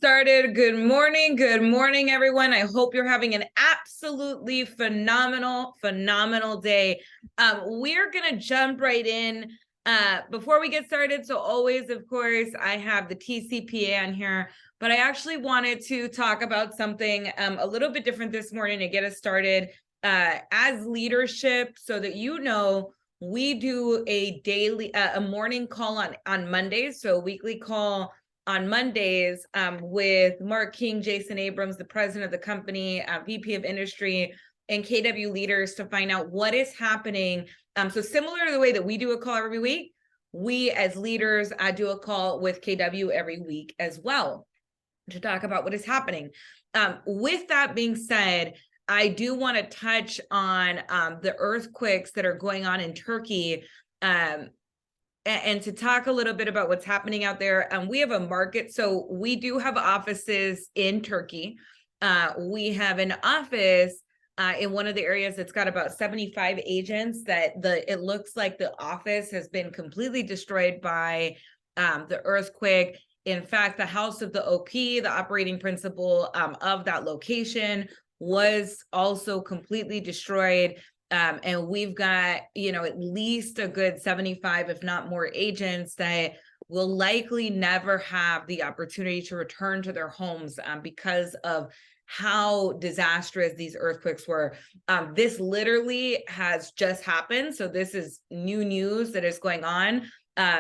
started. Good morning, everyone. I hope you're having an absolutely phenomenal day. We're gonna jump right in. Before we get started, so always, of course, I have the TCPA on here, but I actually wanted to talk about something a little bit different this morning to get us started. As leadership, so that you know, we do a morning call on Mondays, so a weekly call on Mondays with Mark King, Jason Abrams, the president of the company, VP of industry, and KW leaders to find out what is happening. So similar to the way that we do a call every week, we as leaders do a call with KW every week as well to talk about what is happening. With that being said, I do want to touch on the earthquakes that are going on in Turkey. And to talk a little bit about what's happening out there. We have a market, so we do have offices in Turkey. We have an office in one of the areas that's got about 75 agents that it looks like the office has been completely destroyed by the earthquake. In fact, the house of the OP, the operating principal of that location, was also completely destroyed. And we've got, at least a good 75, if not more, agents that will likely never have the opportunity to return to their homes because of how disastrous these earthquakes were. This literally has just happened. So this is new news that is going on.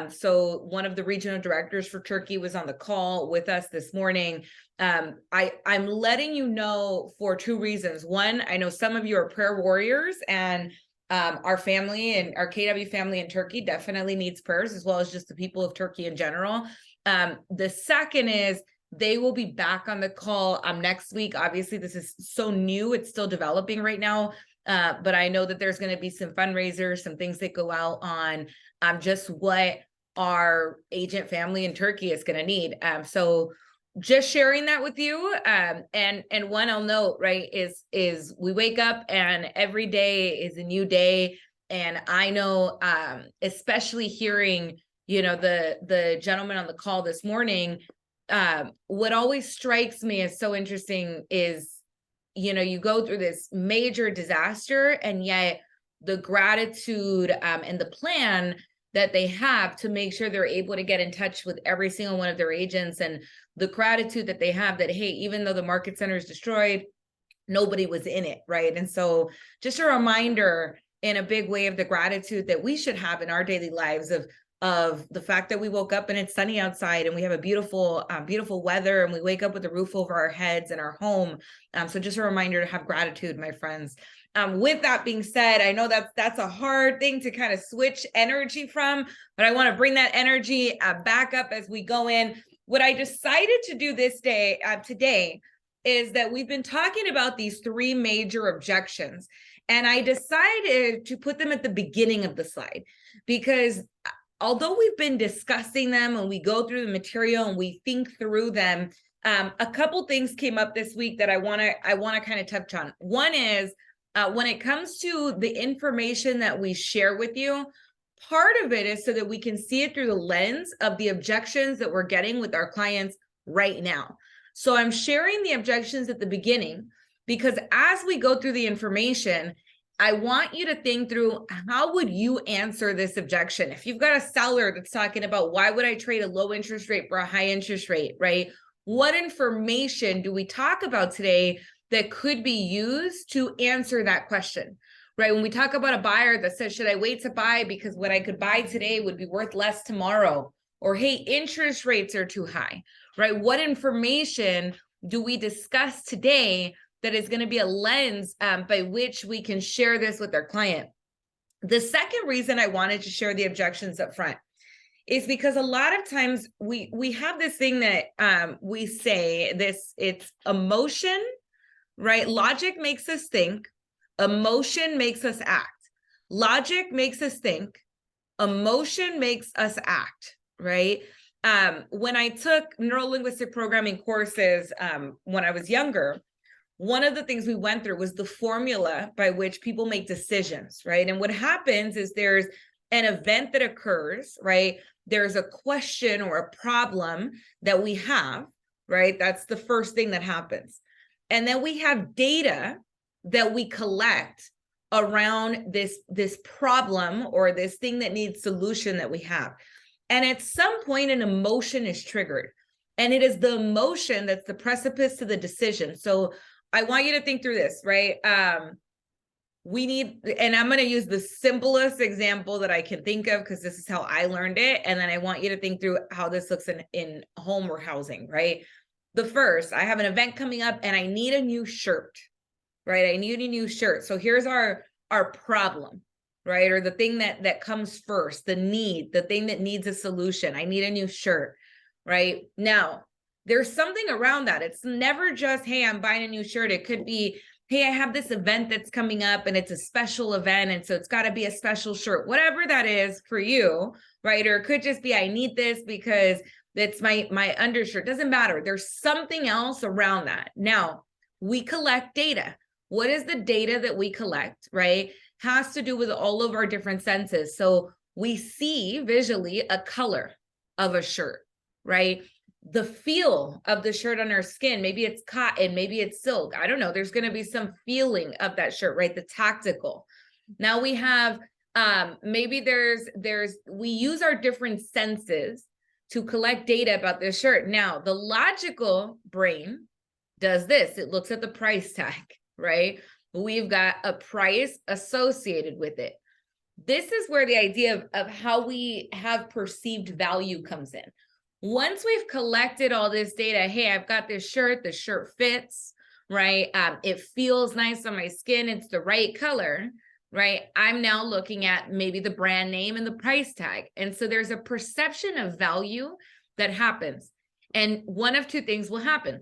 So one of the regional directors for Turkey was on the call with us this morning. I'm letting you know for two reasons. One, I know some of you are prayer warriors, and our family and our KW family in Turkey definitely needs prayers, as well as just the people of Turkey in general. The second is they will be back on the call next week. Obviously, this is so new. It's still developing right now. But I know that there's going to be some fundraisers, some things that go out on just what our agent family in Turkey is going to need. So just sharing that with you. And one I'll note, right, is we wake up and every day is a new day. And I know, especially hearing, the gentleman on the call this morning, what always strikes me as so interesting is, you go through this major disaster, and yet the gratitude and the plan that they have to make sure they're able to get in touch with every single one of their agents, and the gratitude that they have that, hey, even though the market center is destroyed, nobody was in it, right? And so just a reminder in a big way of the gratitude that we should have in our daily lives of the fact that we woke up and it's sunny outside and we have a beautiful weather, and we wake up with a roof over our heads and our home. So just a reminder to have gratitude, my friends. With that being said, I know that's a hard thing to kind of switch energy from, but I want to bring that energy back up as we go in. What I decided to do today is that we've been talking about these three major objections, and I decided to put them at the beginning of the slide, because although we've been discussing them and we go through the material and we think through them, a couple things came up this week that I want to kind of touch on. One is when it comes to the information that we share with you, part of it is so that we can see it through the lens of the objections that we're getting with our clients right now. So I'm sharing the objections at the beginning because as we go through the information, I want you to think through, how would you answer this objection? If you've got a seller that's talking about, why would I trade a low interest rate for a high interest rate, right? What information do we talk about today that could be used to answer that question, right? When we talk about a buyer that says, should I wait to buy because what I could buy today would be worth less tomorrow? Or, hey, interest rates are too high, right? What information do we discuss today that is going to be a lens by which we can share this with our client? The second reason I wanted to share the objections up front is because a lot of times we have this thing that we say this, it's emotion, right? Logic makes us think, emotion makes us act. Logic makes us think, emotion makes us act, right? When I took neuro-linguistic programming courses when I was younger, one of the things we went through was the formula by which people make decisions, right? And what happens is there's an event that occurs, right? There's a question or a problem that we have. right? That's the first thing that happens. And then we have data that we collect around this problem or this thing that needs solution that we have. And at some point, an emotion is triggered. And it is the emotion that's the precipice to the decision. So I want you to think through this, right? We need, and I'm going to use the simplest example that I can think of because this is how I learned it. And then I want you to think through how this looks in home or housing, right? The first, I have an event coming up and I need a new shirt, right? I need a new shirt. So here's our problem, right? Or the thing that comes first, the need, the thing that needs a solution. I need a new shirt, right? Now, there's something around that. It's never just, hey, I'm buying a new shirt. It could be, hey, I have this event that's coming up and it's a special event. And so it's got to be a special shirt, whatever that is for you, right? Or it could just be, I need this because that's my undershirt. Doesn't matter. There's something else around that. Now, we collect data. What is the data that we collect, right? Has to do with all of our different senses. So we see visually a color of a shirt, right? The feel of the shirt on our skin, maybe it's cotton, maybe it's silk. I don't know. There's going to be some feeling of that shirt, right? The tactical. Now we have, maybe we use our different senses to collect data about this shirt. Now, the logical brain does this. It looks at the price tag, right? We've got a price associated with it. This is where the idea of how we have perceived value comes in. Once we've collected all this data, hey, I've got this shirt, the shirt fits, right? It feels nice on my skin. It's the right color, right? I'm now looking at maybe the brand name and the price tag. And so there's a perception of value that happens. And one of two things will happen.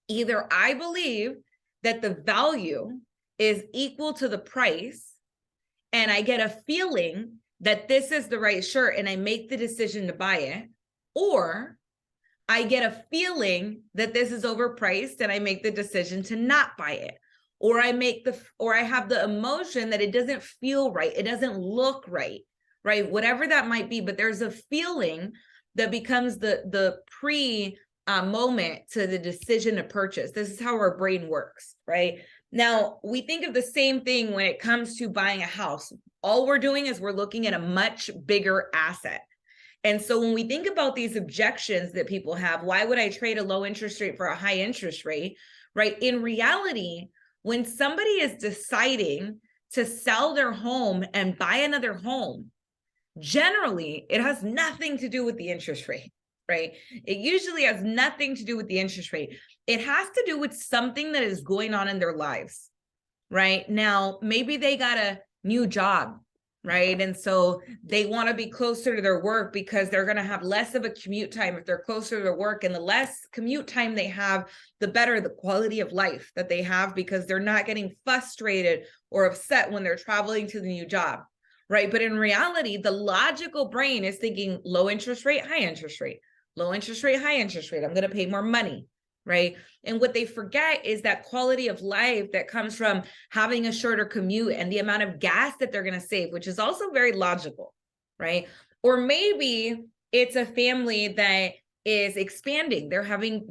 Either I believe that the value is equal to the price, and I get a feeling that this is the right shirt and I make the decision to buy it, or I get a feeling that this is overpriced and I make the decision to not buy it, or I have the emotion that it doesn't feel right, it doesn't look right, right? Whatever that might be, but there's a feeling that becomes the moment to the decision to purchase. This is how our brain works, right? Now, we think of the same thing when it comes to buying a house. All we're doing is we're looking at a much bigger asset. And so when we think about these objections that people have, why would I trade a low interest rate for a high interest rate, right? In reality, when somebody is deciding to sell their home and buy another home, generally, it has nothing to do with the interest rate, right? It usually has nothing to do with the interest rate. It has to do with something that is going on in their lives, right? Now, maybe they got a new job, right? And so they want to be closer to their work because they're going to have less of a commute time if they're closer to their work. And the less commute time they have, the better the quality of life that they have because they're not getting frustrated or upset when they're traveling to the new job, right? But in reality, the logical brain is thinking low interest rate, high interest rate, low interest rate, high interest rate. I'm going to pay more money, right? And what they forget is that quality of life that comes from having a shorter commute and the amount of gas that they're going to save, which is also very logical, right? Or maybe it's a family that is expanding. They're having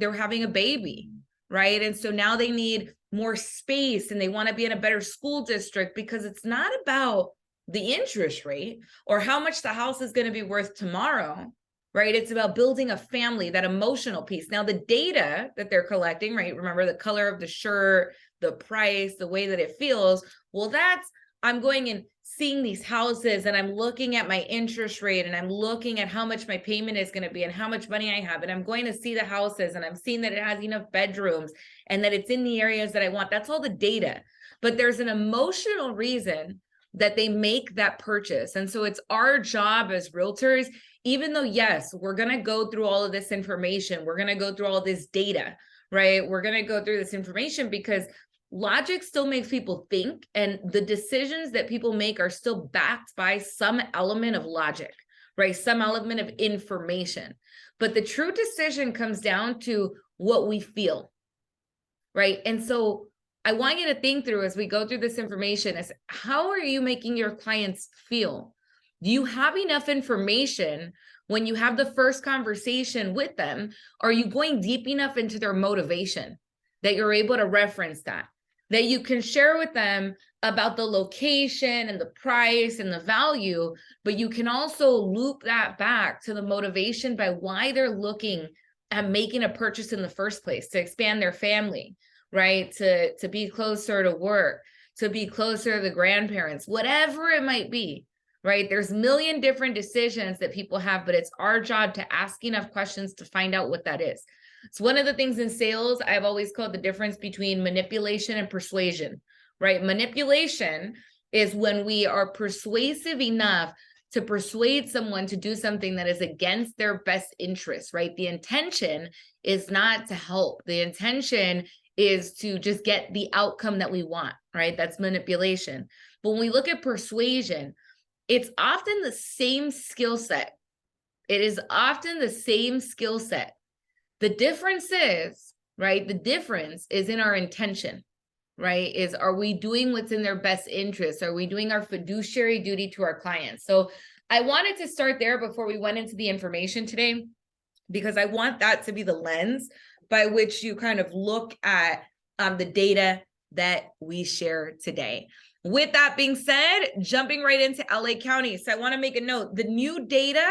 a baby, right? And so now they need more space and they want to be in a better school district because it's not about the interest rate or how much the house is going to be worth tomorrow, right? It's about building a family, that emotional piece. Now, the data that they're collecting, right? Remember the color of the shirt, the price, the way that it feels. Well, I'm going and seeing these houses and I'm looking at my interest rate and I'm looking at how much my payment is going to be and how much money I have. And I'm going to see the houses and I'm seeing that it has enough bedrooms and that it's in the areas that I want. That's all the data. But there's an emotional reason that they make that purchase. And so it's our job as realtors, even though, yes, we're going to go through all of this information, we're going to go through all of this data, right? We're going to go through this information because logic still makes people think, and the decisions that people make are still backed by some element of logic, right? Some element of information. But the true decision comes down to what we feel, right? And so I want you to think through as we go through this information is how are you making your clients feel? Do you have enough information when you have the first conversation with them? Are you going deep enough into their motivation that you're able to reference that you can share with them about the location and the price and the value, but you can also loop that back to the motivation by why they're looking at making a purchase in the first place, to expand their family, right? To be closer to work, to be closer to the grandparents, whatever it might be, right? There's a million different decisions that people have, but it's our job to ask enough questions to find out what that is. It's one of the things in sales I've always called the difference between manipulation and persuasion, right? Manipulation is when we are persuasive enough to persuade someone to do something that is against their best interest, right? The intention is not to help. The intention is to just get the outcome that we want, right? That's manipulation. But when we look at persuasion, it's often the same skill set. It is often the same skill set. The difference is, right? The difference is in our intention, right? Are we doing what's in their best interest? Are we doing our fiduciary duty to our clients? So I wanted to start there before we went into the information today, because I want that to be the lens by which you kind of look at the data that we share today. With that being said, jumping right into LA County. So I want to make a note, the new data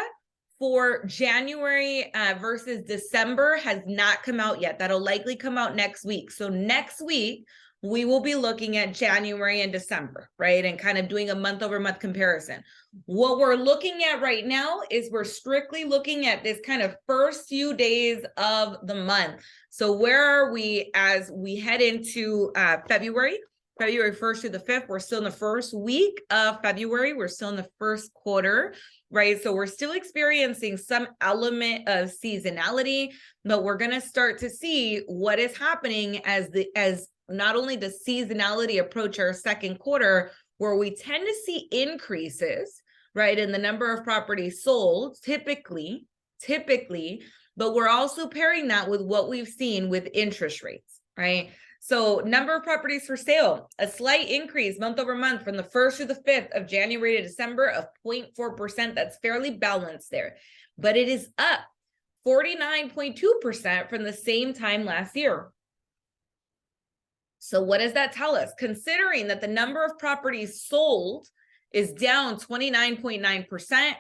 for January versus December has not come out yet. That'll likely come out next week. So next week, we will be looking at January and December, right? And kind of doing a month over month comparison. What we're looking at right now is we're strictly looking at this kind of first few days of the month. So where are we as we head into February 1st through the 5th? We're still in the first week of February. We're still in the first quarter, right? So we're still experiencing some element of seasonality, but we're going to start to see what is happening as not only the seasonality approach our second quarter, where we tend to see increases, right, in the number of properties sold, typically, but we're also pairing that with what we've seen with interest rates, right? So number of properties for sale, a slight increase month over month from the 1st to the 5th of January to December of 0.4%. That's fairly balanced there, but it is up 49.2% from the same time last year. So what does that tell us? Considering that the number of properties sold is down 29.9%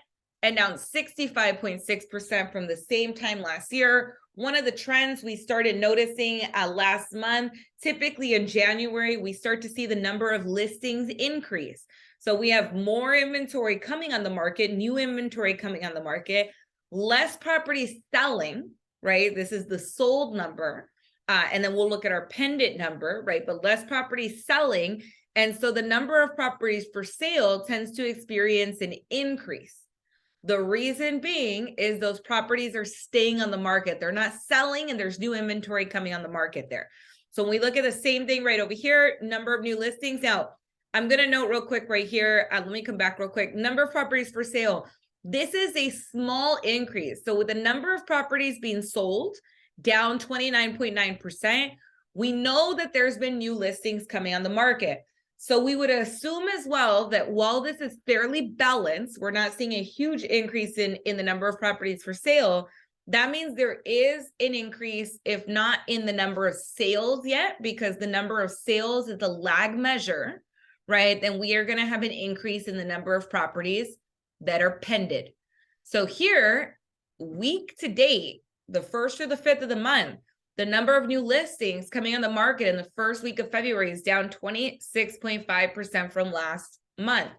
and down 65.6% from the same time last year. One of the trends we started noticing last month, typically in January, we start to see the number of listings increase. So we have more inventory coming on the market, new inventory coming on the market, less properties selling, right? This is the sold number. And then we'll look at our pendant number, right? But less properties selling. And so the number of properties for sale tends to experience an increase. The reason being is those properties are staying on the market. They're not selling and there's new inventory coming on the market there. So when we look at the same thing right over here, number of new listings. Now, I'm going to note real quick right here. Let me come back real quick. Number of properties for sale. This is a small increase. So with the number of properties being sold, down 29.9%, we know that there's been new listings coming on the market. So we would assume as well that while this is fairly balanced, we're not seeing a huge increase in the number of properties for sale. That means there is an increase, if not in the number of sales yet, because the number of sales is a lag measure, right? Then we are going to have an increase in the number of properties that are pended. So here, week to date, the 1st or the 5th of the month, the number of new listings coming on the market in the first week of February is down 26.5% from last month.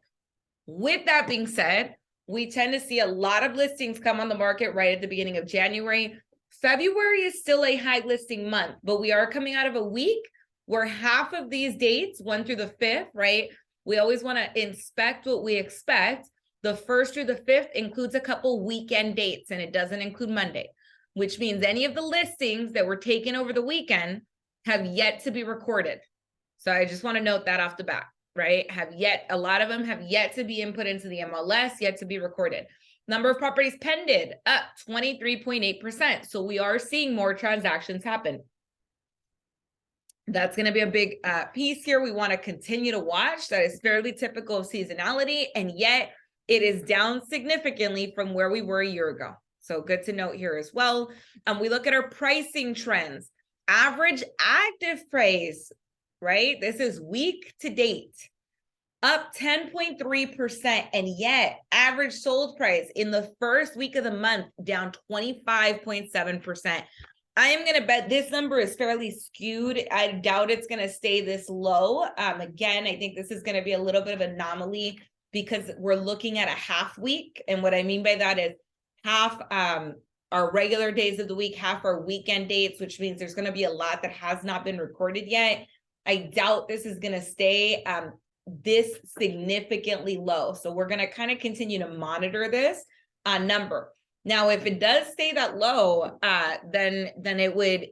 With that being said, we tend to see a lot of listings come on the market right at the beginning of January. February is still a high listing month, but we are coming out of a week where half of these dates, 1 through the 5th, right? We always want to inspect what we expect. The 1st through the 5th includes a couple weekend dates, and it doesn't include Monday, which means any of the listings that were taken over the weekend have yet to be recorded. So I just want to note that off the bat, right? A lot of them have yet to be input into the MLS, yet to be recorded. Number of properties pended, up 23.8%. So we are seeing more transactions happen. That's going to be a big piece here we want to continue to watch. That is fairly typical of seasonality, and yet It is down significantly from where we were a year ago. So good to note here as well. We look at our pricing trends. Average active price, right? This is week to date, up 10.3%. And yet average sold price in the first week of the month down 25.7%. I am going to bet this number is fairly skewed. I doubt it's going to stay this low. Again, I think this is going to be a little bit of an anomaly because we're looking at a half week. And what I mean by that is half our regular days of the week, half our weekend dates, which means there's going to be a lot that has not been recorded yet. I doubt this is going to stay this significantly low. So we're going to kind of continue to monitor this number. Now, if it does stay that low, then it would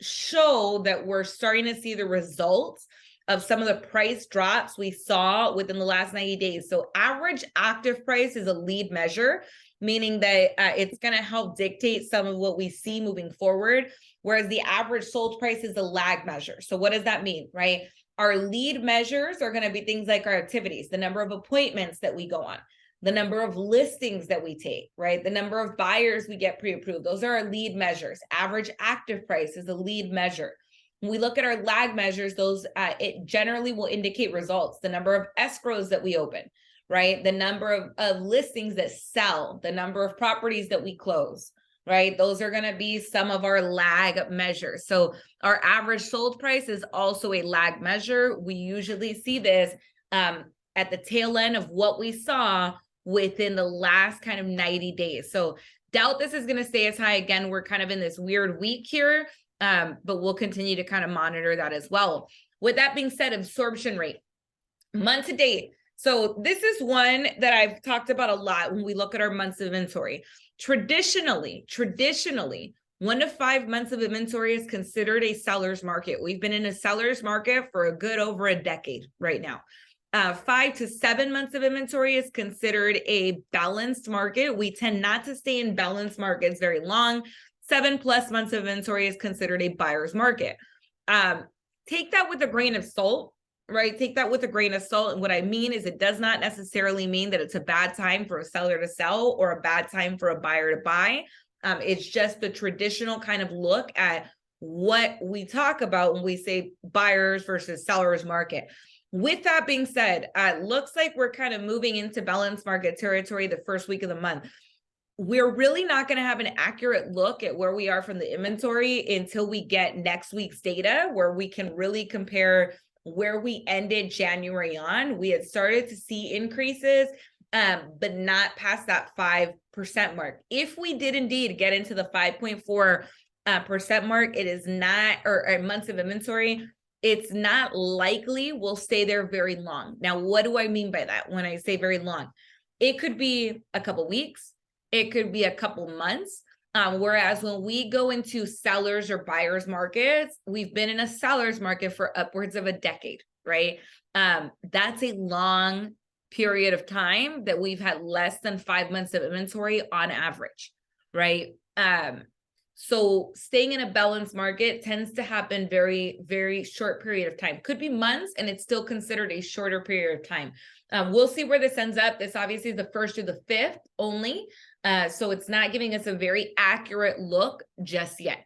show that we're starting to see the results of some of the price drops we saw within the last 90 days. So average active price is a lead measure, meaning that it's going to help dictate some of what we see moving forward, whereas the average sold price is a lag measure. So what does that mean, right? Our lead measures are going to be things like our activities, the number of appointments that we go on, the number of listings that we take, right? The number of buyers we get pre-approved. Those are our lead measures. Average active price is a lead measure. When we look at our lag measures, those it generally will indicate results. The number of escrows that we open, right? The number of listings that sell, the number of properties that we close, right? Those are going to be some of our lag measures. So our average sold price is also a lag measure. We usually see this at the tail end of what we saw within the last kind of 90 days. So doubt this is going to stay as high. Again, we're kind of in this weird week here, but we'll continue to kind of monitor that as well. With that being said, absorption rate, month to date. So this is one that I've talked about a lot when we look at our months of inventory. Traditionally, 1 to 5 months of inventory is considered a seller's market. We've been in a seller's market for a good over a decade right now. 5 to 7 months of inventory is considered a balanced market. We tend not to stay in balanced markets very long. 7+ months of inventory is considered a buyer's market. Take that with a grain of salt, right? Take that with a grain of salt. And what I mean is it does not necessarily mean that it's a bad time for a seller to sell or a bad time for a buyer to buy. It's just the traditional kind of look at what we talk about when we say buyers versus sellers market. With that being said, it looks like we're kind of moving into balanced market territory the first week of the month. We're really not going to have an accurate look at where we are from the inventory until we get next week's data, where we can really compare where we ended January on. We had started to see increases, but not past that 5% mark. If we did indeed get into the 5.4% mark, it is not, or months of inventory, it's not likely we'll stay there very long. Now, what do I mean by that when I say very long? It could be a couple weeks. It could be a couple months. Whereas when we go into sellers or buyers markets, we've been in a seller's market for upwards of a decade, right? That's a long period of time that we've had less than 5 months of inventory on average, right? So staying in a balanced market tends to happen very, very short period of time. Could be months, and it's still considered a shorter period of time. We'll see where this ends up. This obviously is the 1st through the 5th only. So it's not giving us a very accurate look just yet.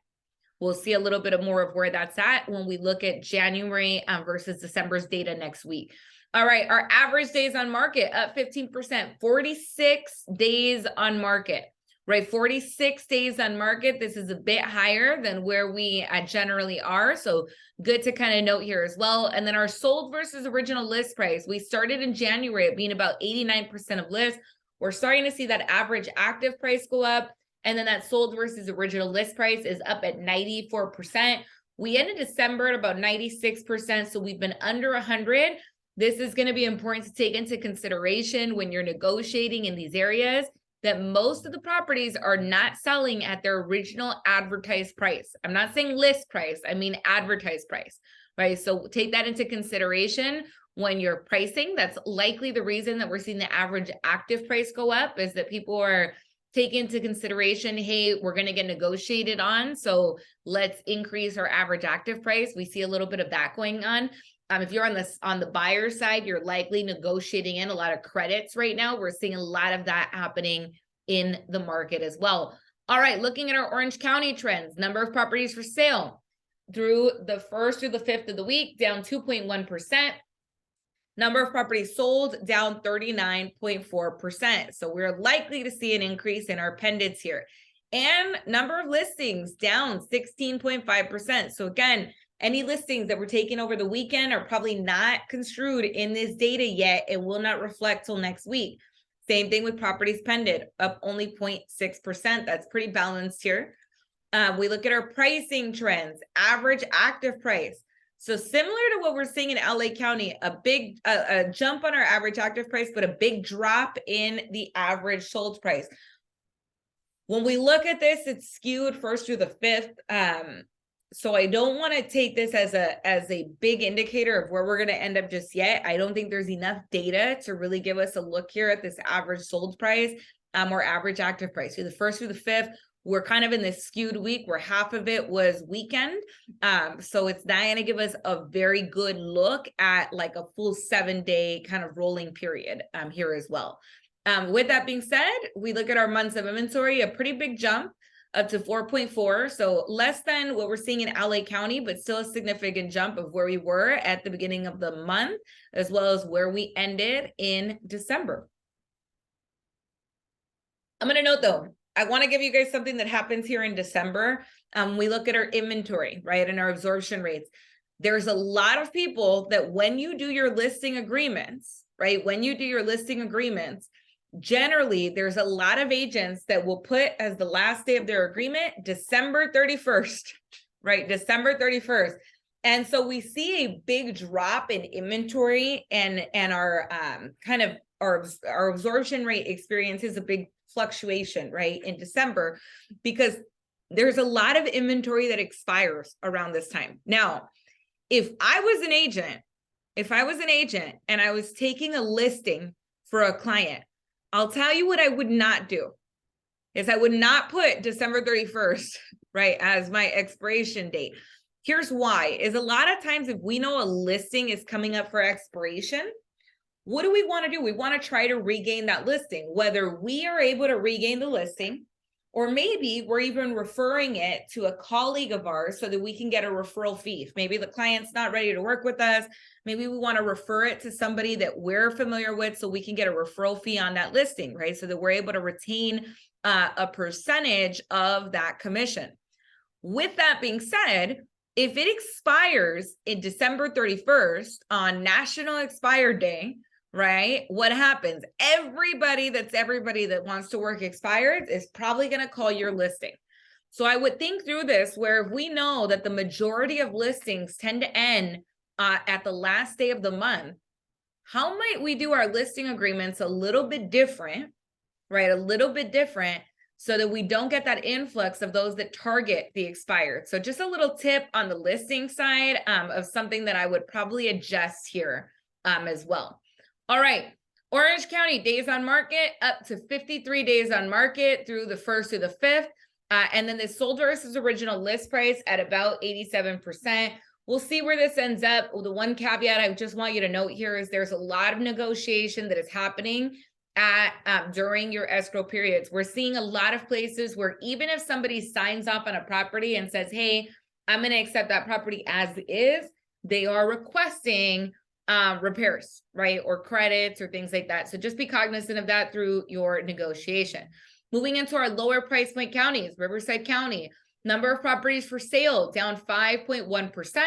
We'll see a little bit more of where that's at when we look at January versus December's data next week. All right, our average days on market up 15%, 46 days on market, right? 46 days on market. This is a bit higher than where we generally are. So good to kind of note here as well. And then our sold versus original list price. We started in January at being about 89% of list. We're starting to see that average active price go up. And then that sold versus original list price is up at 94%. We ended December at about 96%. So we've been under 100. This is going to be important to take into consideration when you're negotiating in these areas, that most of the properties are not selling at their original advertised price. I'm not saying list price, I mean advertised price, right? So take that into consideration when you're pricing. That's likely the reason that we're seeing the average active price go up, is that people are taking into consideration, hey, we're going to get negotiated on, so let's increase our average active price. We see a little bit of that going on. If you're on the buyer side, you're likely negotiating in a lot of credits right now. We're seeing a lot of that happening in the market as well. All right, looking at our Orange County trends, number of properties for sale through the 1st through the 5th of the week, down 2.1%. Number of properties sold down 39.4%. So we're likely to see an increase in our pendants here. And number of listings down 16.5%. So again, any listings that were taken over the weekend are probably not construed in this data yet and will not reflect till next week. Same thing with properties pended, up only 0.6%. That's pretty balanced here. We look at our pricing trends, average active price. So similar to what we're seeing in LA County, a big a jump on our average active price, but a big drop in the average sold price. When we look at this, it's skewed 1st through the 5th. So I don't want to take this as a big indicator of where we're going to end up just yet. I don't think there's enough data to really give us a look here at this average sold price or average active price. So the 1st through the 5th, we're kind of in this skewed week where half of it was weekend. So it's not going to give us a very good look at like a full 7-day kind of rolling period here as well. With that being said, we look at our months of inventory, a pretty big jump up to 4.4. So less than what we're seeing in LA County, but still a significant jump of where we were at the beginning of the month, as well as where we ended in December. I'm going to note though, I want to give you guys something that happens here in December. We look at our inventory, right, and our absorption rates. There's a lot of people that when you do your listing agreements, right, generally there's a lot of agents that will put as the last day of their agreement, December 31st, right, December 31st. And so we see a big drop in inventory and our kind of our absorption rate experiences a big fluctuation, right, in December, because there's a lot of inventory that expires around this time. Now, if I was an agent and I was taking a listing for a client, I'll tell you what I would not do is I would not put December 31st, right, as my expiration date. Here's why, is a lot of times if we know a listing is coming up for expiration, what do we want to do? We want to try to regain that listing, whether we are able to regain the listing, or maybe we're even referring it to a colleague of ours so that we can get a referral fee. If maybe the client's not ready to work with us, maybe we want to refer it to somebody that we're familiar with so we can get a referral fee on that listing, right? So that we're able to retain a percentage of that commission. With that being said, if it expires in December 31st on National Expire Day, right? What happens? Everybody that wants to work expires is probably going to call your listing. So I would think through this, where if we know that the majority of listings tend to end at the last day of the month, how might we do our listing agreements a little bit different, right? A little bit different so that we don't get that influx of those that target the expired. So just a little tip on the listing side of something that I would probably adjust here as well. All right, Orange County days on market up to 53 days on market through the 1st through the 5th. And then the sold versus original list price at about 87%. We'll see where this ends up. The one caveat I just want you to note here is there's a lot of negotiation that is happening during your escrow periods. We're seeing a lot of places where even if somebody signs off on a property and says, hey, I'm going to accept that property as is, they are requesting repairs, right? Or credits or things like that. So just be cognizant of that through your negotiation. Moving into our lower price point counties, Riverside County, number of properties for sale down 5.1%,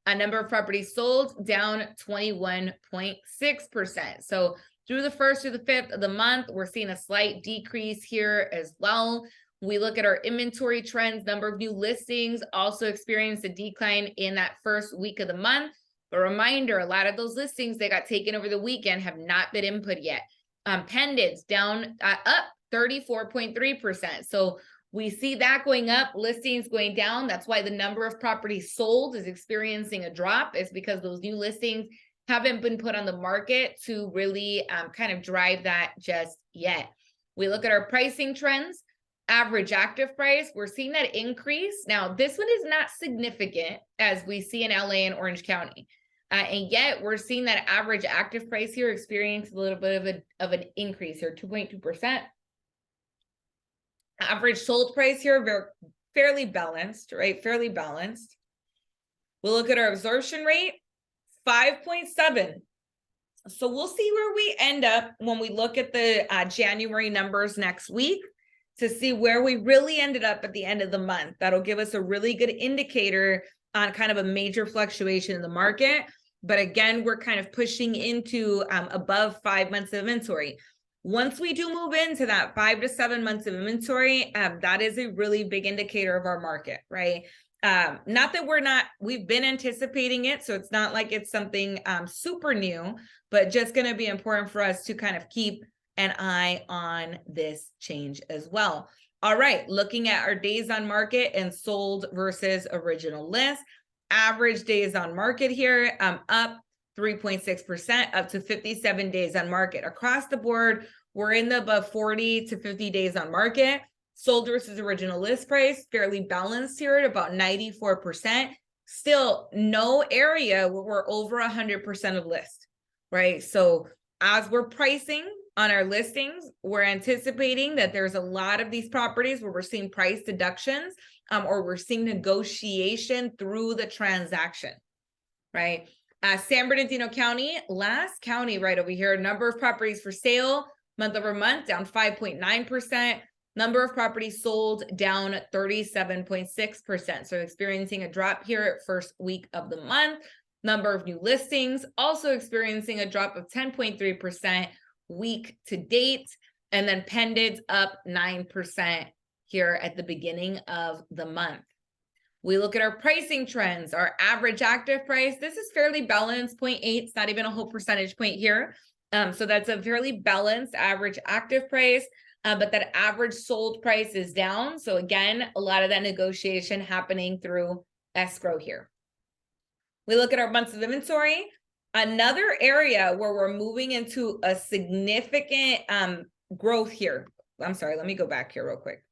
a number of properties sold down 21.6%. So through the 1st through the 5th of the month, we're seeing a slight decrease here as well. We look at our inventory trends, number of new listings also experienced a decline in that first week of the month. A reminder, a lot of those listings that got taken over the weekend have not been input yet. Pendants down, up 34.3%. So we see that going up, listings going down. That's why the number of properties sold is experiencing a drop, is because those new listings haven't been put on the market to really kind of drive that just yet. We look at our pricing trends. Average active price, we're seeing that increase. Now, this one is not significant as we see in LA and Orange County. And yet we're seeing that average active price here experience a little bit of an increase here, 2.2%. Average sold price here, fairly balanced, right? Fairly balanced. We'll look at our absorption rate, 5.7. So we'll see where we end up when we look at the January numbers next week to see where we really ended up at the end of the month. That'll give us a really good indicator on kind of a major fluctuation in the market. But again, we're kind of pushing into above 5 months of inventory. Once we do move into that 5 to 7 months of inventory, that is a really big indicator of our market, right? Not that we've been anticipating it, so it's not like it's something super new, but just going to be important for us to kind of keep an eye on this change as well. All right, looking at our days on market and sold versus original list. Average days on market here, up 3.6%, up to 57 days on market. Across the board, we're in the above 40 to 50 days on market. Sold versus original list price, fairly balanced here at about 94%. Still no area where we're over 100% of list, right? So as we're pricing on our listings, we're anticipating that there's a lot of these properties where we're seeing price deductions or we're seeing negotiation through the transaction, right? San Bernardino County, last county right over here, number of properties for sale, month over month, down 5.9%. Number of properties sold down 37.6%. So experiencing a drop here at first week of the month. Number of new listings also experiencing a drop of 10.3% week to date. And then pendants up 9% here at the beginning of the month. We look at our pricing trends, our average active price. This is fairly balanced, 0.8. It's not even a whole percentage point here. So that's a fairly balanced average active price. But that average sold price is down. So again, a lot of that negotiation happening through escrow here. We look at our months of inventory. Another area where we're moving into a significant growth here. I'm sorry, let me go back here real quick.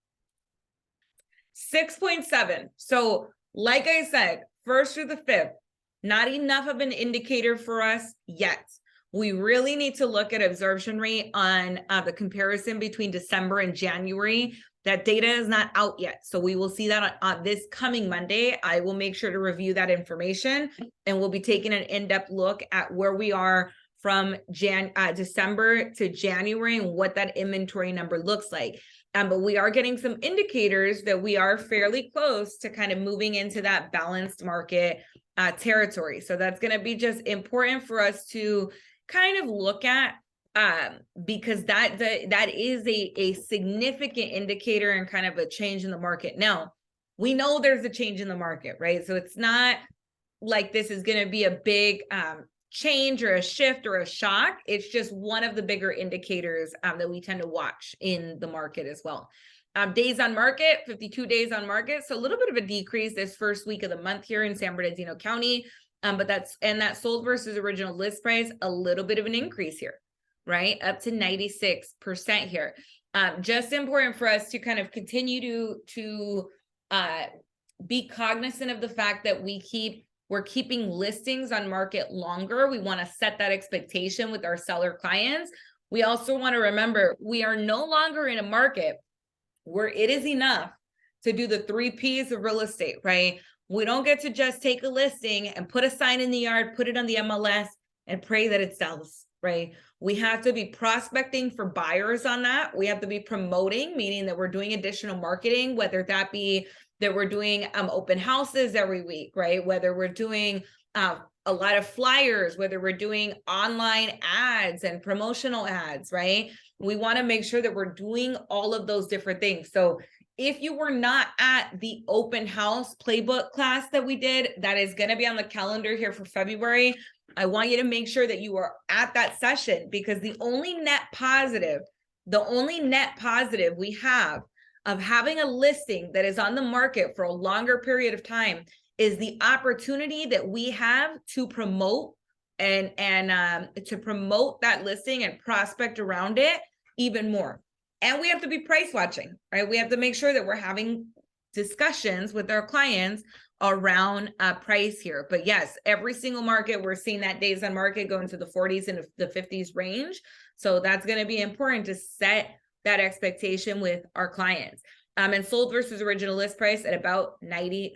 6.7. So like I said, 1st through the 5th, not enough of an indicator for us yet. We really need to look at absorption rate on the comparison between December and January. That data is not out yet. So we will see that on this coming Monday. I will make sure to review that information and we'll be taking an in-depth look at where we are from December to January and what that inventory number looks like. But we are getting some indicators that we are fairly close to kind of moving into that balanced market territory. So that's going to be just important for us to kind of look at because that is a significant indicator and kind of a change in the market. Now, we know there's a change in the market, right? So it's not like this is going to be a big change or a shift or a shock. It's just one of the bigger indicators that we tend to watch in the market as well. Days on market, 52 days on market. So a little bit of a decrease this first week of the month here in San Bernardino County. But that sold versus original list price, a little bit of an increase here, right? Up to 96% here. Just important for us to kind of continue to be cognizant of the fact that we're keeping listings on market longer. We want to set that expectation with our seller clients. We also want to remember we are no longer in a market where it is enough to do the 3 Ps of real estate, right? We don't get to just take a listing and put a sign in the yard, put it on the MLS and pray that it sells, right? We have to be prospecting for buyers on that. We have to be promoting, meaning that we're doing additional marketing, whether that be that we're doing open houses every week, right? Whether we're doing a lot of flyers, whether we're doing online ads and promotional ads, right? We want to make sure that we're doing all of those different things. So if you were not at the open house playbook class that we did, that is going to be on the calendar here for February. I want you to make sure that you are at that session because the only net positive we have of having a listing that is on the market for a longer period of time is the opportunity that we have to promote and to promote that listing and prospect around it even more. And we have to be price watching, right? We have to make sure that we're having discussions with our clients around price here. But yes, every single market, we're seeing that days on market go into the 40s and the 50s range. So that's going to be important to set that expectation with our clients. And sold versus original list price at about 96%.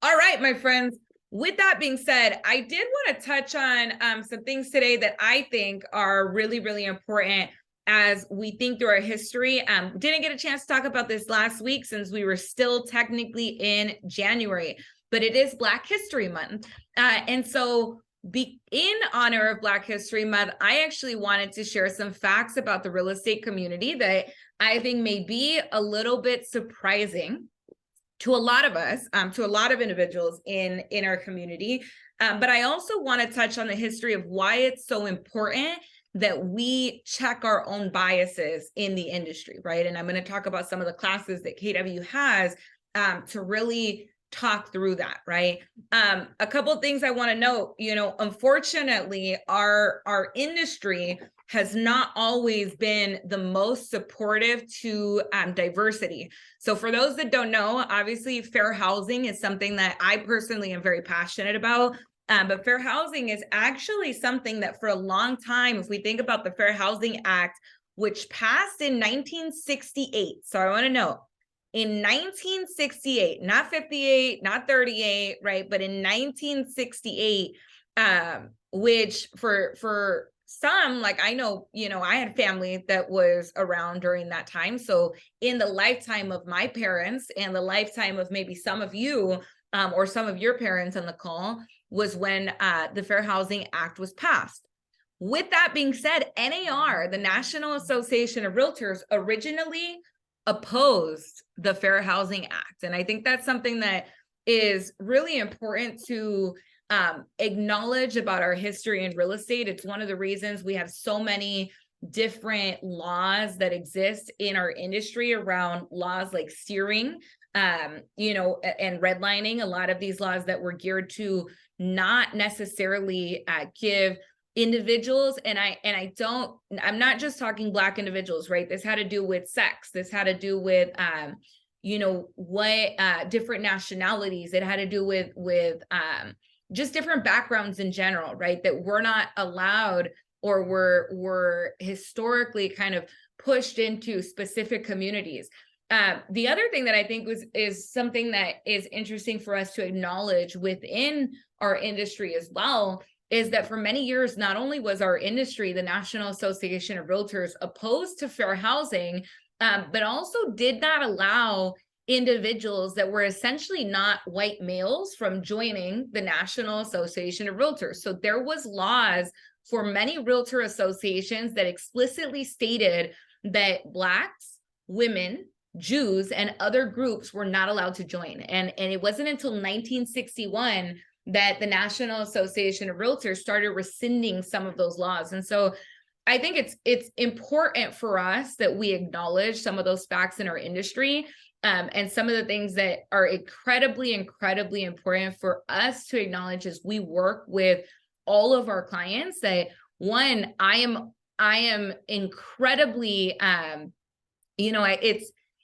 All right, my friends. With that being said, I did want to touch on some things today that I think are really, really important as we think through our history. Didn't get a chance to talk about this last week since we were still technically in January, but it is Black History Month. And so in honor of Black History Month, I actually wanted to share some facts about the real estate community that I think may be a little bit surprising to a lot of us, to a lot of individuals in our community. But I also want to touch on the history of why it's so important that we check our own biases in the industry, right? And I'm going to talk about some of the classes that KW has to really talk through that, right? A couple of things I want to note, unfortunately, our industry has not always been the most supportive to diversity. So for those that don't know, obviously fair housing is something that I personally am very passionate about. But fair housing is actually something that for a long time, if we think about the Fair Housing Act, which passed in 1968. So I want to know, in 1968, not 58, not 38, right? But in 1968, which for some, like I know, I had family that was around during that time. So in the lifetime of my parents and the lifetime of maybe some of you or some of your parents on the call was when the Fair Housing Act was passed. With that being said, NAR, the National Association of Realtors, originally opposed the Fair Housing Act. And I think that's something that is really important to acknowledge about our history in real estate. It's one of the reasons we have so many different laws that exist in our industry around laws like steering, and redlining. A lot of these laws that were geared to not necessarily give individuals, and I'm not just talking Black individuals, right? This had to do with sex. This had to do with, different nationalities. It had to do with just different backgrounds in general, right? That we're not allowed or were historically kind of pushed into specific communities. The other thing that I think is something that is interesting for us to acknowledge within our industry as well is that for many years, not only was our industry, the National Association of Realtors, opposed to fair housing, but also did not allow individuals that were essentially not white males from joining the National Association of Realtors. So there was laws for many realtor associations that explicitly stated that Blacks, women, Jews, and other groups were not allowed to join. And it wasn't until 1961 that the National Association of Realtors started rescinding some of those laws. And so I think it's important for us that we acknowledge some of those facts in our industry, and some of the things that are incredibly, incredibly important for us to acknowledge as we work with all of our clients. That one, I am incredibly,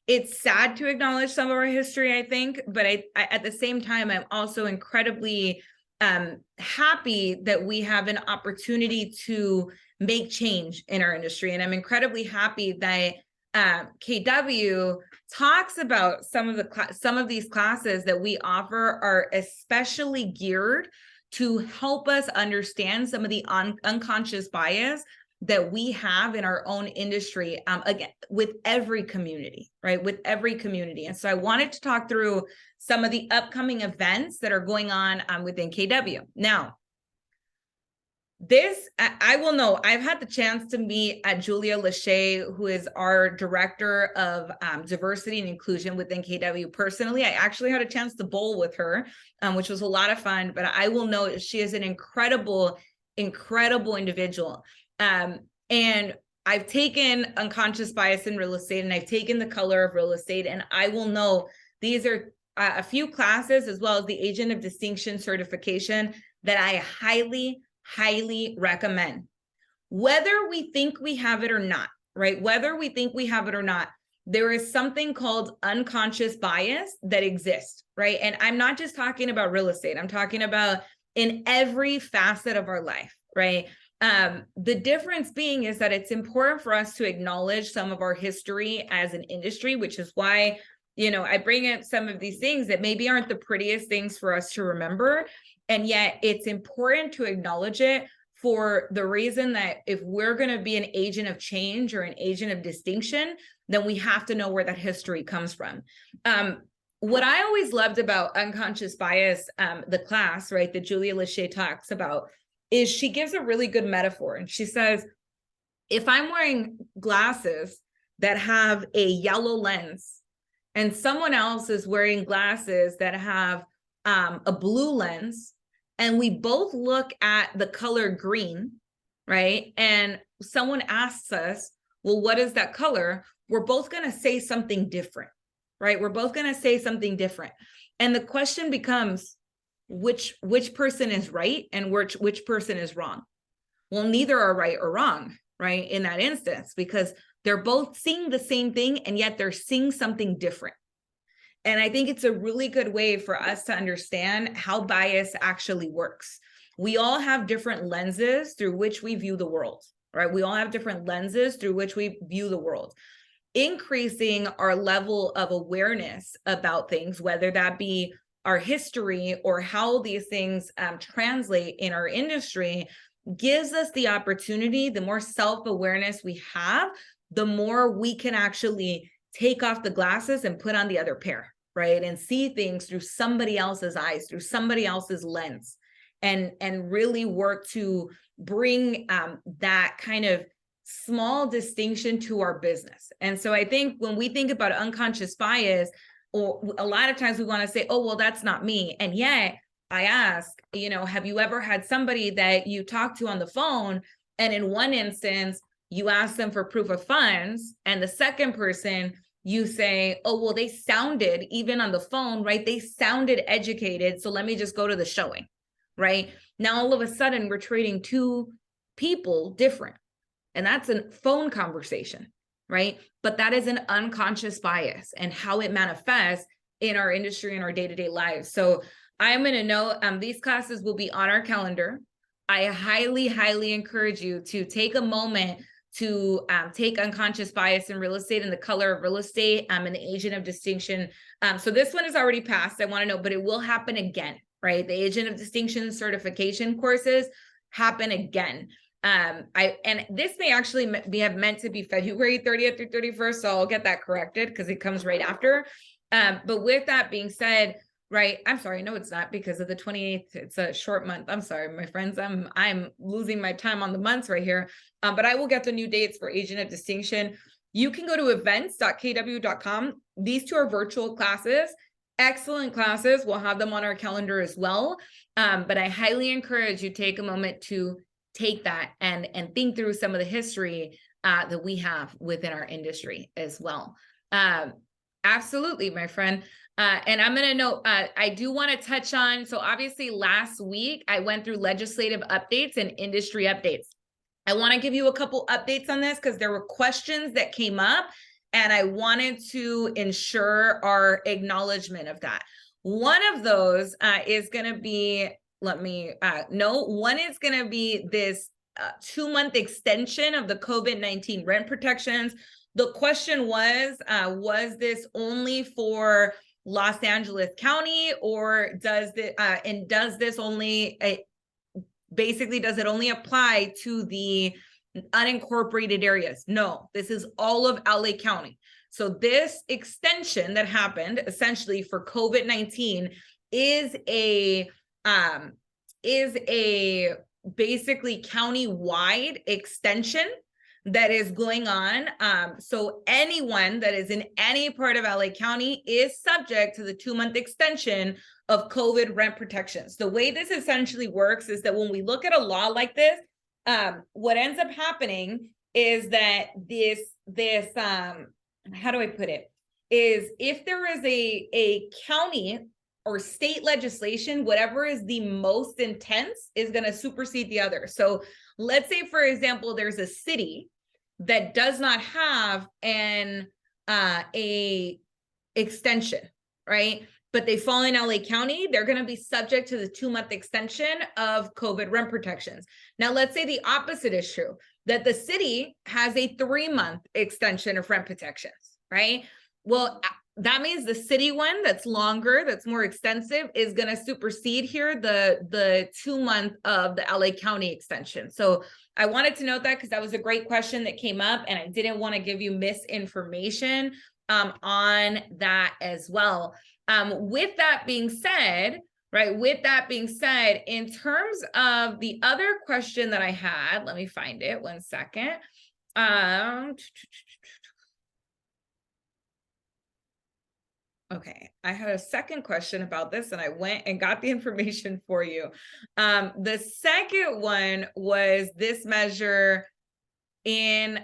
it's sad to acknowledge some of our history, I think, but I at the same time, I'm also incredibly happy that we have an opportunity to make change in our industry. And I'm incredibly happy that KW talks about some of these classes that we offer are especially geared to help us understand some of the unconscious bias that we have in our own industry, again, with every community, right? With every community. And so I wanted to talk through some of the upcoming events that are going on within KW. Now, I will know, I've had the chance to meet Julia Lachey, who is our director of diversity and inclusion within KW personally. I actually had a chance to bowl with her, which was a lot of fun, but I will know she is an incredible, incredible individual. And I've taken unconscious bias in real estate, and I've taken the color of real estate, and I will know these are a few classes as well as the Agent of Distinction certification that I highly, highly recommend. Whether we think we have it or not, right? Whether we think we have it or not, there is something called unconscious bias that exists, right? And I'm not just talking about real estate. I'm talking about in every facet of our life, right? The difference being is that it's important for us to acknowledge some of our history as an industry, which is why, I bring up some of these things that maybe aren't the prettiest things for us to remember. And yet it's important to acknowledge it for the reason that if we're going to be an agent of change or an agent of distinction, then we have to know where that history comes from. What I always loved about unconscious bias, the class, right, that Julia Lachey talks about, is she gives a really good metaphor. And she says, if I'm wearing glasses that have a yellow lens and someone else is wearing glasses that have a blue lens, and we both look at the color green, right? And someone asks us, well, what is that color? We're both going to say something different, right? We're both going to say something different. And the question becomes, which person is right and which person is wrong? Well, neither are right or wrong, right? In that instance, because they're both seeing the same thing and yet they're seeing something different. And I think it's a really good way for us to understand how bias actually works. We all have different lenses through which we view the world, right? We all have different lenses through which we view the world. Increasing our level of awareness about things, whether that be our history or how these things translate in our industry, gives us the opportunity. The more self-awareness we have, the more we can actually take off the glasses and put on the other pair, right? And see things through somebody else's eyes, through somebody else's lens, and really work to bring that kind of small distinction to our business. And so I think when we think about unconscious bias, or a lot of times we want to say, oh, well, that's not me. And yet I ask, have you ever had somebody that you talk to on the phone, and in one instance, you ask them for proof of funds, and the second person, you say, oh, well, they sounded, even on the phone, right? They sounded educated. So let me just go to the showing, right? Now, all of a sudden, we're treating two people different. And that's a phone conversation, right? But that is an unconscious bias and how it manifests in our industry and our day-to-day lives. So I'm going to know these classes will be on our calendar. I highly, highly encourage you to take a moment to take unconscious bias in real estate and the color of real estate and the agent of distinction. So this one is already passed. I want to know, but it will happen again, right? The agent of distinction certification courses happen again. And this may actually have meant to be February 30th through 31st. So I'll get that corrected because it comes right after. But with that being said, right, I'm sorry, no, it's not, because of the 28th. It's a short month. I'm sorry, my friends. I'm losing my time on the months right here. But I will get the new dates for Agent of Distinction. You can go to events.kw.com. These two are virtual classes, excellent classes. We'll have them on our calendar as well. But I highly encourage you to take a moment to take that and think through some of the history that we have within our industry as well. Absolutely, my friend. And I'm going to note, I do want to touch on, so obviously last week I went through legislative updates and industry updates. I want to give you a couple updates on this because there were questions that came up and I wanted to ensure our acknowledgement of that. One of those is going to be, one is going to be this 2-month extension of the COVID-19 rent protections. The question was this only for Los Angeles County, or does this only does it only apply to the unincorporated areas? No, this is all of LA County. So this extension that happened essentially for COVID-19 is a basically county-wide extension that is going on. So anyone that is in any part of LA County is subject to the 2-month extension of COVID rent protections. The way this essentially works is that when we look at a law like this, what ends up happening is that this how do I put it, is if there is a county or state legislation, whatever is the most intense is going to supersede the other. So let's say, for example, there's a city that does not have an a extension, right? But they fall in LA County, they're going to be subject to the 2-month extension of COVID rent protections. Now, let's say the opposite is true, that the city has a 3-month extension of rent protections, right? Well, that means the city one that's longer, that's more extensive, is going to supersede here the 2-month of the LA County extension. So I wanted to note that because that was a great question that came up, and I didn't want to give you misinformation on that as well. With that being said, right, in terms of the other question that I had, let me find it 1 second. Okay, I had a second question about this and I went and got the information for you. The second one was this measure in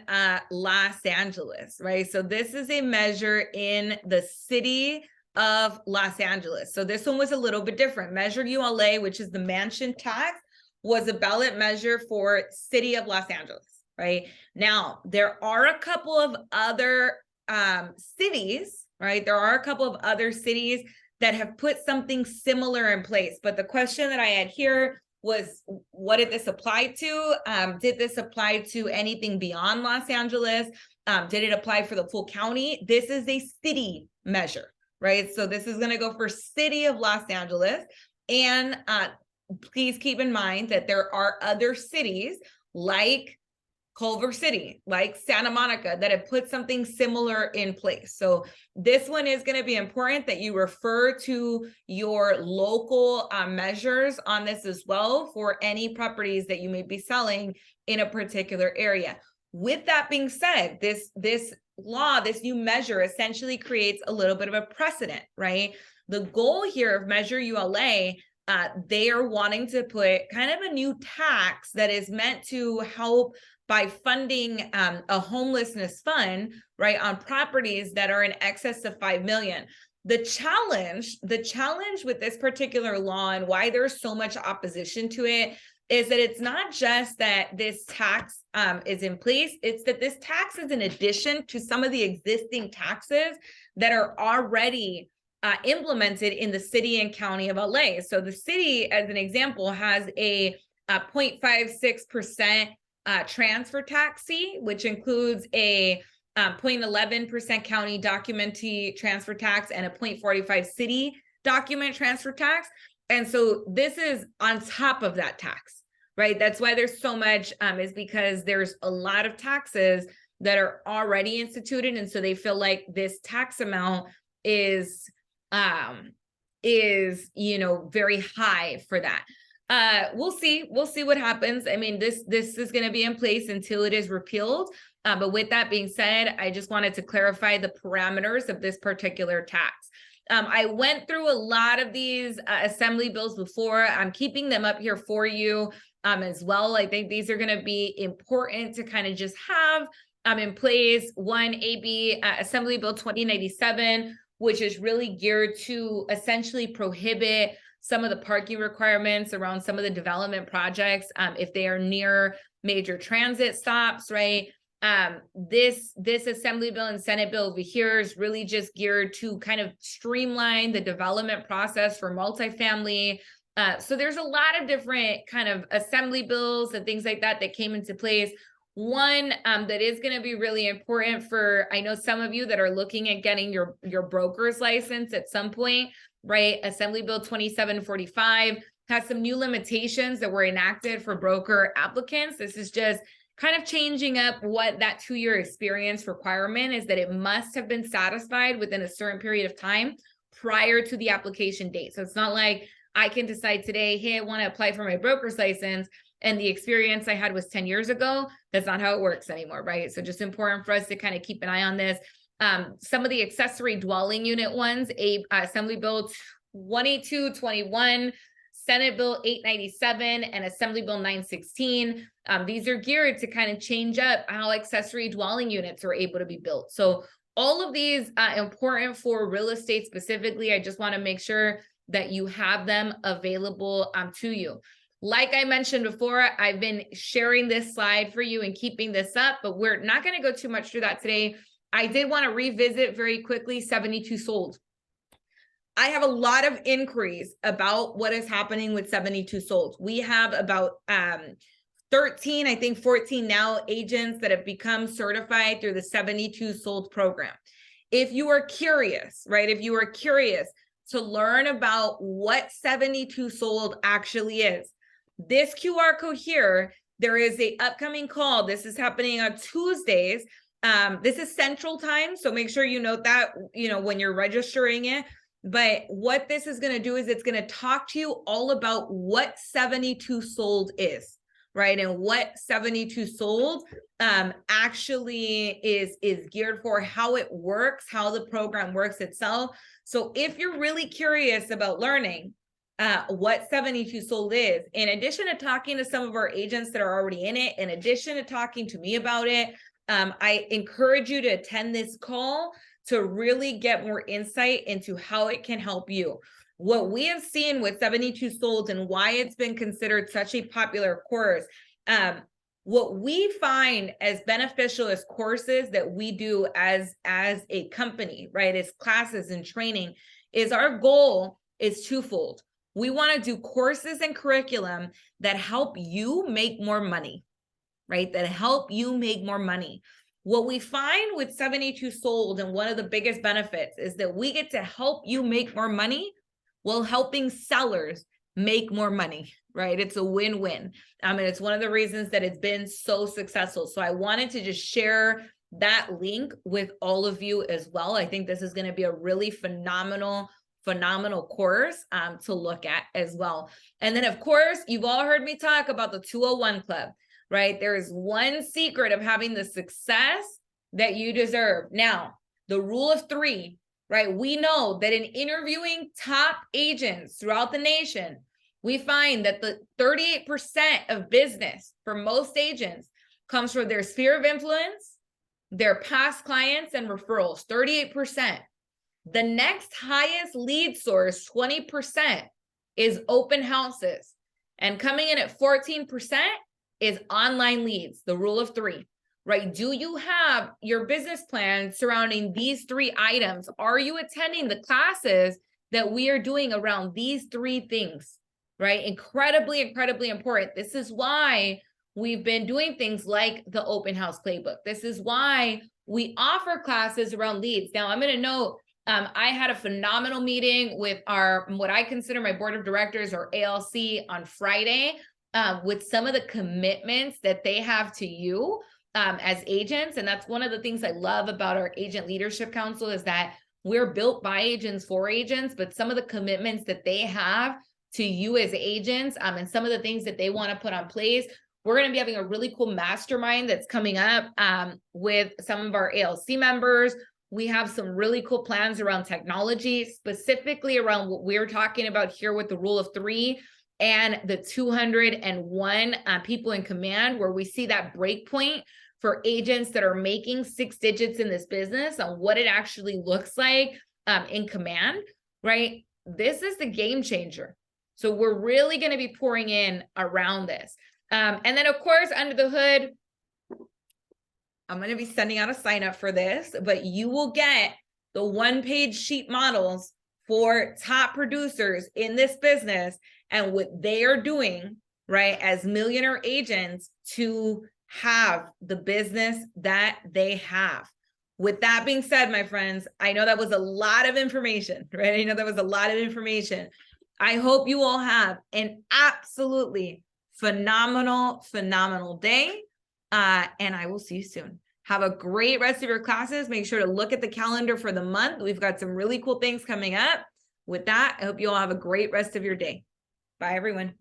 Los Angeles, right? So this is a measure in the city of Los Angeles. So this one was a little bit different. Measure ULA, which is the mansion tax, was a ballot measure for city of Los Angeles, right? Now, there are a couple of other cities, right? There are a couple of other cities that have put something similar in place. But the question that I had here was, what did this apply to? Did this apply to anything beyond Los Angeles? Did it apply for the full county? This is a city measure, right? So this is going to go for city of Los Angeles. And please keep in mind that there are other cities like Culver City, like Santa Monica, that have put something similar in place. So this one is going to be important that you refer to your local measures on this as well for any properties that you may be selling in a particular area. With that being said, this law, this new measure essentially creates a little bit of a precedent, right? The goal here of Measure ULA, they are wanting to put kind of a new tax that is meant to help by funding a homelessness fund, right, on properties that are in excess of 5 million. The challenge with this particular law and why there's so much opposition to it is that it's not just that this tax is in place, it's that this tax is in addition to some of the existing taxes that are already implemented in the city and county of LA. So the city, as an example, has a 0.56% transfer tax fee, which includes a 0.11% county documentee transfer tax and a 0.45 city document transfer tax. And so this is on top of that tax, right? That's why there's so much, is because there's a lot of taxes that are already instituted. And so they feel like this tax amount is very high for that. We'll see what happens. I mean, this is going to be in place until it is repealed. But with that being said, I just wanted to clarify the parameters of this particular tax. I went through a lot of these assembly bills before. I'm keeping them up here for you as well. I think these are going to be important to kind of just have in place. One, AB Assembly Bill 2097, which is really geared to essentially prohibit some of the parking requirements around some of the development projects if they are near major transit stops, right? This Assembly bill and Senate bill over here is really just geared to kind of streamline the development process for multifamily. So there's a lot of different kind of assembly bills and things like that that came into place. One that is going to be really important for, I know some of you that are looking at getting your broker's license at some point, right? Assembly Bill 2745 has some new limitations that were enacted for broker applicants. This is just kind of changing up what that 2-year experience requirement is, that it must have been satisfied within a certain period of time prior to the application date. So it's not like I can decide today, hey, I want to apply for my broker's license, and the experience I had was 10 years ago. That's not how it works anymore, right? So just important for us to kind of keep an eye on this. Some of the accessory dwelling unit ones, Assembly Bill 2221, Senate Bill 897, and Assembly Bill 916. These are geared to kind of change up how accessory dwelling units are able to be built. So all of these important for real estate specifically. I just want to make sure that you have them available to you. Like I mentioned before, I've been sharing this slide for you and keeping this up, but we're not going to go too much through that today. I did want to revisit very quickly 72 sold. I have a lot of inquiries about what is happening with 72 sold. We have about 13, I think 14 now agents that have become certified through the 72 sold program. If you are curious, right? If you are curious to learn about what 72 sold actually is, this QR code here, there is a upcoming call. This is happening on Tuesdays. This is Central Time, so make sure you note that, when you're registering it. But what this is going to do is it's going to talk to you all about what 72 sold is, right? And what 72 sold actually is geared for, how it works, how the program works itself. So if you're really curious about learning what 72 sold is, in addition to talking to some of our agents that are already in it, in addition to talking to me about it, I encourage you to attend this call to really get more insight into how it can help you. What we have seen with 72 sold and why it's been considered such a popular course, what we find as beneficial as courses that we do as a company, right, as classes and training, is our goal is twofold. We want to do courses and curriculum that help you make more money, right? That help you make more money. What we find with 72 sold, and one of the biggest benefits, is that we get to help you make more money while helping sellers make more money, right? It's a win-win. And it's one of the reasons that it's been so successful. So I wanted to just share that link with all of you as well. I think this is going to be a really phenomenal course to look at as well. And then, of course, you've all heard me talk about the 201 Club, right? There is one secret of having the success that you deserve. Now, the rule of three, right? We know that in interviewing top agents throughout the nation, we find that the 38% of business for most agents comes from their sphere of influence, their past clients, and referrals, 38%. The next highest lead source, 20%, is open houses. And coming in at 14% is online leads, the rule of three, right? Do you have your business plan surrounding these three items? Are you attending the classes that we are doing around these three things, right? Incredibly, incredibly important. This is why we've been doing things like the open house playbook. This is why we offer classes around leads. Now, I'm going to note, I had a phenomenal meeting with what I consider my board of directors, or ALC, on Friday, with some of the commitments that they have to you as agents. And that's one of the things I love about our Agent Leadership Council, is that we're built by agents for agents, but some of the commitments that they have to you as agents, and some of the things that they want to put on place. We're going to be having a really cool mastermind that's coming up with some of our ALC members. We have some really cool plans around technology, specifically around what we're talking about here with the rule of three and the 201 people in command, where we see that break point for agents that are making 6 digits in this business on what it actually looks like in command, right? This is the game changer. So we're really going to be pouring in around this. And then, of course, under the hood, I'm going to be sending out a sign up for this, but you will get the 1-page sheet models for top producers in this business and what they are doing, right, as millionaire agents to have the business that they have. With that being said, my friends, I know that was a lot of information, right? I know that was a lot of information. I hope you all have an absolutely phenomenal day. And I will see you soon. Have a great rest of your classes. Make sure to look at the calendar for the month. We've got some really cool things coming up. With that, I hope you all have a great rest of your day. Bye, everyone.